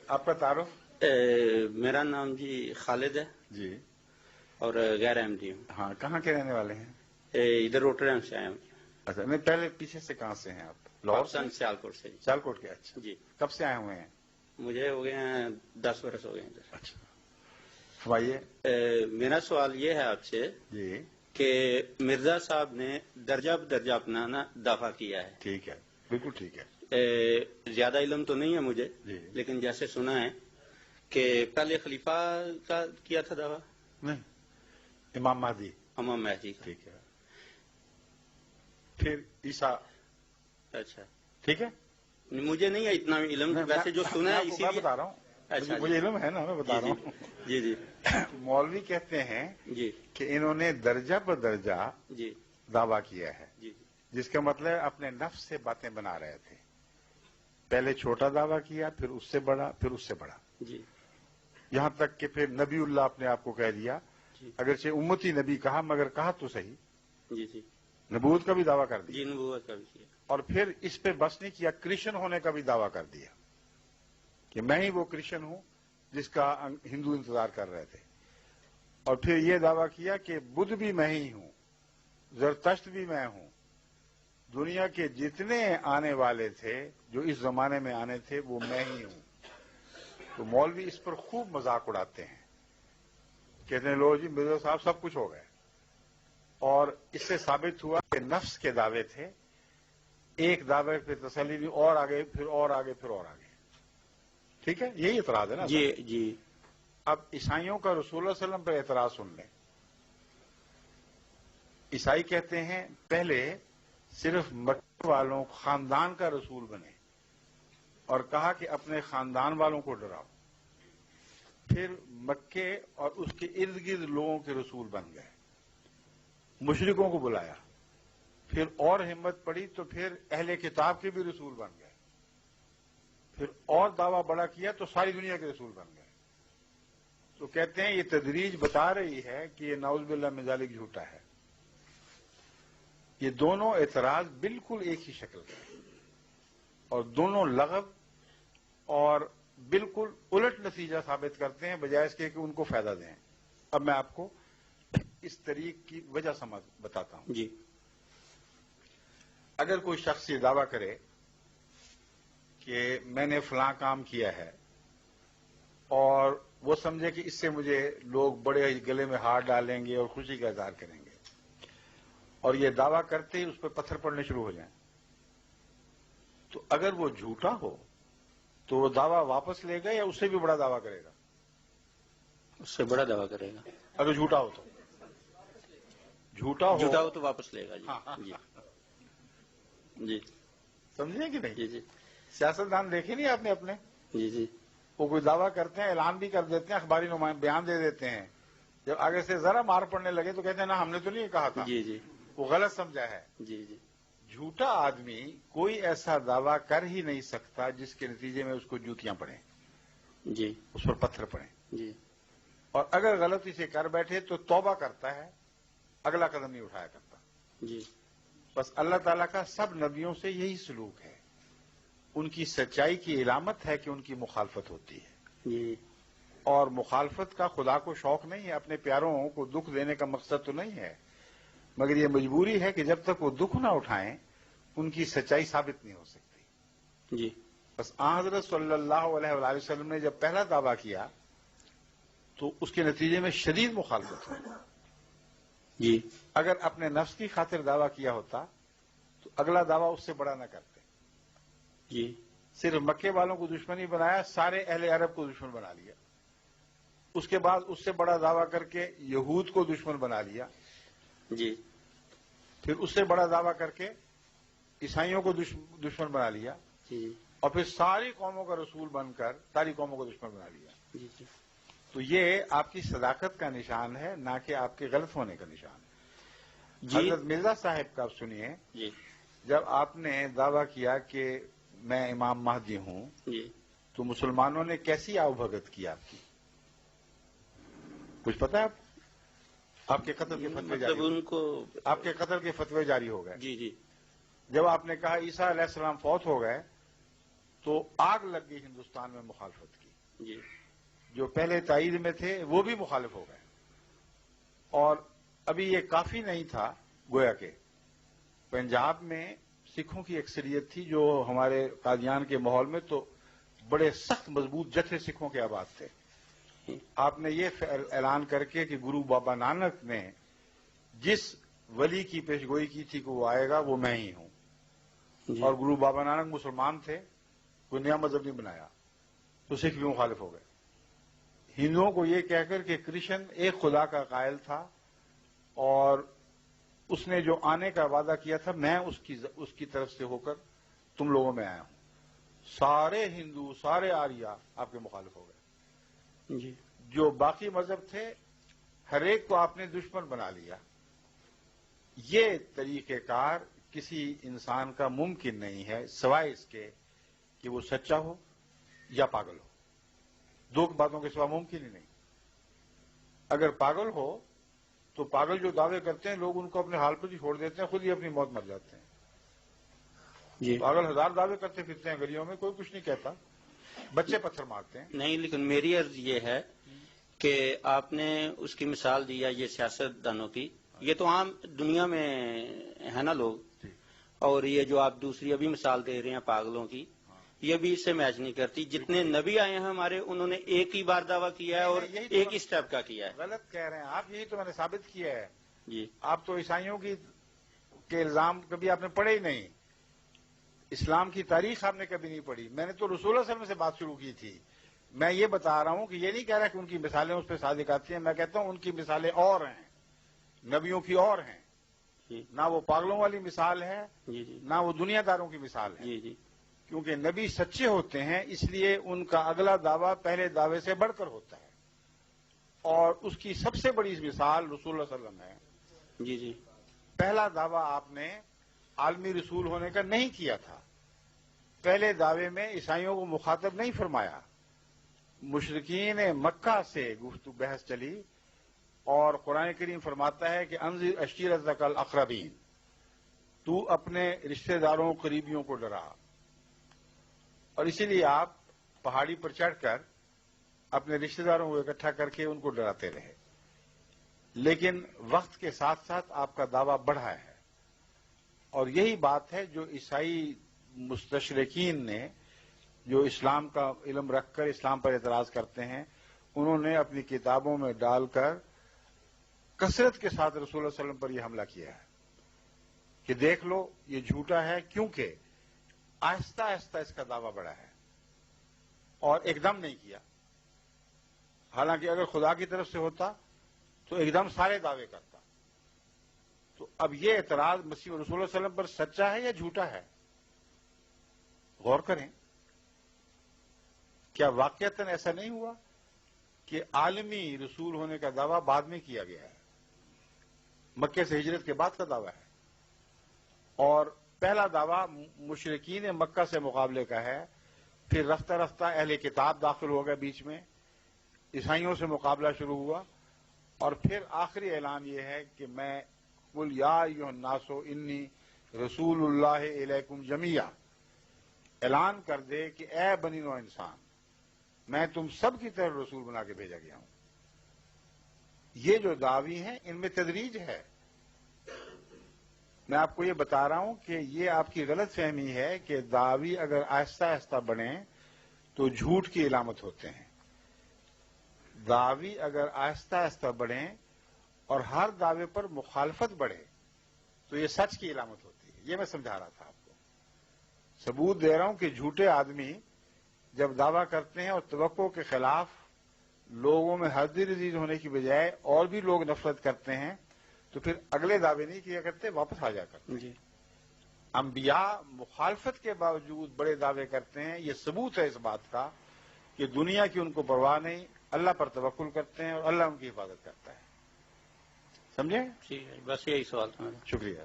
آپ کا تعارف؟ میرا نام جی خالد ہے جی، اور غیر احمدی ہوں. ہاں. کہاں کے رہنے والے ہیں؟ ادھر روٹرڈیم سے آئے ہوں. اچھا، نہیں پہلے پیچھے سے کہاں سے ہیں آپ؟ لاہور سے؟ پاکستان سیالکوٹ سے. سیالکوٹ کے. اچھا جی. کب سے آئے ہوئے ہیں؟ مجھے ہو گئے ہیں 10 برس ہو گئے ہیں ادھر. اچھا، فرمائیے. میرا سوال یہ ہے آپ سے جی، کہ مرزا صاحب نے درجہ بدرجہ اپنا نا دفاع کیا ہے. ٹھیک ہے، بالکل ٹھیک ہے. زیادہ علم تو نہیں ہے مجھے، جی. لیکن جیسے سنا ہے کہ پہلے خلیفہ کا کیا تھا دعویٰ؟ نہیں، امام مہدی. امام مہدی کا. ٹھیک ہے. پھر عیسیٰ. اچھا، ٹھیک ہے. مجھے نہیں ہے اتنا علم، ویسے جو سنا ہے اسی میں لیے بتا رہا ہوں. اچھا، مجھے علم ہے نا، میں بتا رہا ہوں. جی جی مولوی کہتے ہیں جی کہ انہوں نے درجہ بدرجہ جی دعویٰ کیا ہے، جی جس کا مطلب اپنے نفس سے باتیں بنا رہے تھے. پہلے چھوٹا دعویٰ کیا، پھر اس سے بڑا، پھر اس سے بڑا، جی یہاں تک کہ پھر نبی اللہ اپنے آپ کو کہہ دیا. جی اگرچہ امتی نبی کہا، مگر کہا تو صحیح، جی جی نبوت کا بھی دعویٰ کر دیا. جی نبوت کا بھی کیا. اور پھر اس پہ بس نہیں کیا، کرسچن ہونے کا بھی دعویٰ کر دیا کہ میں ہی وہ کرسچن ہوں جس کا ہندو انتظار کر رہے تھے. اور پھر یہ دعویٰ کیا کہ بدھ بھی میں ہی ہوں، زرتشت بھی میں ہوں، دنیا کے جتنے آنے والے تھے جو اس زمانے میں آنے تھے وہ میں ہی ہوں. تو مولوی اس پر خوب مذاق اڑاتے ہیں، کہتے ہیں لو جی مرزا صاحب سب کچھ ہو گئے. اور اس سے ثابت ہوا کہ نفس کے دعوے تھے، ایک دعوے پہ تسلی نہیں، اور آگے پھر اور آگے پھر اور آگے. ٹھیک ہے، یہی اعتراض ہے نا. جی جی اب عیسائیوں کا رسول اللہ علیہ وسلم پہ اعتراض سن لیں. عیسائی کہتے ہیں پہلے صرف مکے والوں خاندان کا رسول بنے اور کہا کہ اپنے خاندان والوں کو ڈراؤ. پھر مکے اور اس کے ارد گرد لوگوں کے رسول بن گئے، مشرکوں کو بلایا. پھر اور ہمت پڑی تو پھر اہل کتاب کے بھی رسول بن گئے. پھر اور دعویٰ بڑا کیا تو ساری دنیا کے رسول بن گئے. تو کہتے ہیں یہ تدریج بتا رہی ہے کہ یہ نعوذ باللہ من ذالک جھوٹا ہے. یہ دونوں اعتراض بالکل ایک ہی شکل کے ہیں اور دونوں لغو اور بالکل الٹ نتیجہ ثابت کرتے ہیں، بجائے اس کے کہ ان کو فائدہ دیں. اب میں آپ کو اس طریق کی وجہ بتاتا ہوں. جی. اگر کوئی شخص یہ دعویٰ کرے کہ میں نے فلاں کام کیا ہے اور وہ سمجھے کہ اس سے مجھے لوگ بڑے گلے میں ہار ڈالیں گے اور خوشی کا اظہار کریں گے، اور یہ دعویٰ کرتے ہی اس پہ پتھر پڑنے شروع ہو جائیں، تو اگر وہ جھوٹا ہو تو وہ دعویٰ واپس لے گا یا اس سے بھی بڑا دعویٰ کرے گا؟ اس سے بڑا دعویٰ کرے گا. اگر جھوٹا ہو تو جھوٹا ہو تو واپس لے گا. جی جی جی سمجھے کہ نہیں؟ جی جی سیاستدان دیکھے نہیں آپ نے اپنے؟ جی جی وہ کوئی دعویٰ کرتے ہیں، اعلان بھی کر دیتے ہیں، اخباری بیان دے دیتے ہیں، جب آگے سے ذرا مار پڑنے لگے تو کہتے ہیں نا ہم نے تو نہیں کہا تھا، جی جی وہ غلط سمجھا ہے. جی جی جھوٹا آدمی کوئی ایسا دعویٰ کر ہی نہیں سکتا جس کے نتیجے میں اس کو جوتیاں پڑیں، جی اس پر پتھر پڑیں. جی اور اگر غلطی سے کر بیٹھے تو توبہ کرتا ہے، اگلا قدم نہیں اٹھایا کرتا. جی بس اللہ تعالیٰ کا سب نبیوں سے یہی سلوک ہے. ان کی سچائی کی علامت ہے کہ ان کی مخالفت ہوتی ہے، جی اور مخالفت کا خدا کو شوق نہیں ہے، اپنے پیاروں کو دکھ دینے کا مقصد تو نہیں ہے، مگر یہ مجبوری ہے کہ جب تک وہ دکھ نہ اٹھائیں ان کی سچائی ثابت نہیں ہو سکتی. جی بس آن حضرت صلی اللہ علیہ وآلہ وسلم نے جب پہلا دعویٰ کیا تو اس کے نتیجے میں شدید مخالفت ہوئی. جی اگر اپنے نفس کی خاطر دعویٰ کیا ہوتا تو اگلا دعویٰ اس سے بڑا نہ کرتے. جی صرف مکے والوں کو دشمنی بنایا، سارے اہل عرب کو دشمن بنا لیا. اس کے بعد اس سے بڑا دعویٰ کر کے یہود کو دشمن بنا لیا. جی پھر اس سے بڑا دعویٰ کر کے عیسائیوں کو دشمن بنا لیا. جی اور پھر ساری قوموں کا رسول بن کر ساری قوموں کو دشمن بنا لیا. جی جی تو یہ آپ کی صداقت کا نشان ہے، نہ کہ آپ کے غلط ہونے کا نشان ہے. جی حضرت مرزا صاحب کا سنیے، جی جب آپ نے دعویٰ کیا کہ میں امام مہدی ہوں جی تو مسلمانوں نے کیسی آؤ بھگت کی آپ کی؟ کچھ پتا ہے آپ کے قتل کے فتوے جاری مطلب ان کو آپ کے قتل کے فتوے جاری ہو گئے. جی جی جب آپ نے کہا عیسیٰ علیہ السلام فوت ہو گئے تو آگ لگ گئی ہندوستان میں مخالفت کی. جی جو پہلے تائید میں تھے وہ بھی مخالف ہو گئے. اور ابھی یہ کافی نہیں تھا، گویا کہ پنجاب میں سکھوں کی اکثریت تھی جو ہمارے قادیان کے ماحول میں تو بڑے سخت مضبوط جتھے سکھوں کے آباد تھے. آپ نے یہ اعلان کر کے کہ گرو بابا نانک نے جس ولی کی پیشگوئی کی تھی کہ وہ آئے گا وہ میں ہی ہوں. جی. اور گرو بابا نانک مسلمان تھے، کوئی نیا مذہب نہیں بنایا، تو سکھ بھی مخالف ہو گئے. ہندوؤں کو یہ کہہ کر کہ کرشن ایک خدا کا قائل تھا اور اس نے جو آنے کا وعدہ کیا تھا میں اس کی طرف سے ہو کر تم لوگوں میں آیا ہوں. سارے ہندو، سارے آریہ آپ کے مخالف ہو گئے. جی جو باقی مذہب تھے ہر ایک کو آپ نے دشمن بنا لیا. یہ طریقہ کار کسی انسان کا ممکن نہیں ہے سوائے اس کے کہ وہ سچا ہو یا پاگل ہو. دو باتوں کے سوا ممکن ہی نہیں. اگر پاگل ہو تو پاگل جو دعوے کرتے ہیں لوگ ان کو اپنے حال پر ہی چھوڑ دیتے ہیں، خود ہی اپنی موت مر جاتے ہیں. جی پاگل ہزار دعوے کرتے پھرتے ہیں گلیوں میں، کوئی کچھ نہیں کہتا، بچے پتھر مارتے ہیں. نہیں، لیکن میری عرض یہ ہے کہ آپ نے اس کی مثال دیا یہ سیاست دانوں کی، یہ تو عام دنیا میں ہے نا لوگ، اور یہ جو آپ دوسری ابھی مثال دے رہے ہیں پاگلوں کی، یہ بھی اس سے میچ نہیں کرتی. جتنے نبی آئے ہیں ہمارے انہوں نے ایک ہی بار دعویٰ کیا ہے اور ایک ہی اسٹیپ کا کیا ہے. غلط کہہ رہے ہیں آپ، یہی تو میں نے ثابت کیا ہے. جی آپ تو عیسائیوں کے الزام کبھی آپ نے پڑھے ہی نہیں. اسلام کی تاریخ آپ نے کبھی نہیں پڑھی. میں نے تو رسول اللہ صلی اللہ علیہ وسلم سے بات شروع کی تھی. میں یہ بتا رہا ہوں کہ یہ نہیں کہہ رہا کہ ان کی مثالیں اس پہ صادق آتی ہیں. میں کہتا ہوں ان کی مثالیں اور ہیں، نبیوں کی اور ہیں. جی نہ وہ پاگلوں والی مثال ہے، جی جی نہ وہ دنیا داروں کی مثال ہے. جی جی کیونکہ نبی سچے ہوتے ہیں اس لیے ان کا اگلا دعویٰ پہلے دعوے سے بڑھ کر ہوتا ہے. اور اس کی سب سے بڑی مثال رسول اللہ صلی اللہ علیہ وسلم ہے. جی جی پہلا دعویٰ آپ نے عالمی رسول ہونے کا نہیں کیا تھا. پہلے دعوے میں عیسائیوں کو مخاطب نہیں فرمایا. مشرکین مکہ سے گفتگو بحث چلی اور قرآن کریم فرماتا ہے کہ انذر عشیرتک الاقربین، تو اپنے رشتہ داروں قریبیوں کو ڈرا. اور اسی لیے آپ پہاڑی پر چڑھ کر اپنے رشتہ داروں کو اکٹھا کر کے ان کو ڈراتے رہے. لیکن وقت کے ساتھ ساتھ آپ کا دعویٰ بڑھا ہے. اور یہی بات ہے جو عیسائی مستشرقین نے، جو اسلام کا علم رکھ کر اسلام پر اعتراض کرتے ہیں، انہوں نے اپنی کتابوں میں ڈال کر کثرت کے ساتھ رسول اللہ صلی اللہ علیہ وسلم پر یہ حملہ کیا ہے کہ دیکھ لو یہ جھوٹا ہے. کیونکہ آہستہ آہستہ اس کا دعویٰ بڑھا ہے اور ایک دم نہیں کیا. حالانکہ اگر خدا کی طرف سے ہوتا تو ایک دم سارے دعوے کرتا. تو اب یہ اعتراض مسیح رسول اللہ صلی اللہ علیہ وسلم پر سچا ہے یا جھوٹا ہے؟ غور کریں. کیا واقعتاً ایسا نہیں ہوا کہ عالمی رسول ہونے کا دعویٰ بعد میں کیا گیا ہے؟ مکے سے ہجرت کے بعد کا دعویٰ ہے. اور پہلا دعویٰ مشرکین مکہ سے مقابلے کا ہے. پھر رفتہ رفتہ اہل کتاب داخل ہو گئے بیچ میں، عیسائیوں سے مقابلہ شروع ہوا. اور پھر آخری اعلان یہ ہے کہ میں قل یا ایھا الناس انی رسول اللہ الیکم جمیعا، اعلان کر دے کہ اے بنی نوع انسان، میں تم سب کی طرف رسول بنا کے بھیجا گیا ہوں. یہ جو دعوی ہیں ان میں تدریج ہے. میں آپ کو یہ بتا رہا ہوں کہ یہ آپ کی غلط فہمی ہے کہ دعوی اگر آہستہ آہستہ بڑھیں تو جھوٹ کی علامت ہوتے ہیں. دعوی اگر آہستہ آہستہ بڑھیں اور ہر دعوے پر مخالفت بڑھے تو یہ سچ کی علامت ہوتی ہے. یہ میں سمجھا رہا تھا آپ کو. ثبوت دے رہا ہوں کہ جھوٹے آدمی جب دعویٰ کرتے ہیں اور توقع کے خلاف لوگوں میں حد عزیز ہونے کی بجائے اور بھی لوگ نفرت کرتے ہیں تو پھر اگلے دعوے نہیں کیا کرتے، واپس آ جا کرتے. جی انبیاء مخالفت کے باوجود بڑے دعوے کرتے ہیں. یہ ثبوت ہے اس بات کا کہ دنیا کی ان کو پرواہ نہیں، اللہ پر توکل کرتے ہیں اور اللہ ان کی حفاظت کرتا ہے. سمجھے؟ ٹھیک ہے، بس یہی سوال تھا میرا. شکریہ.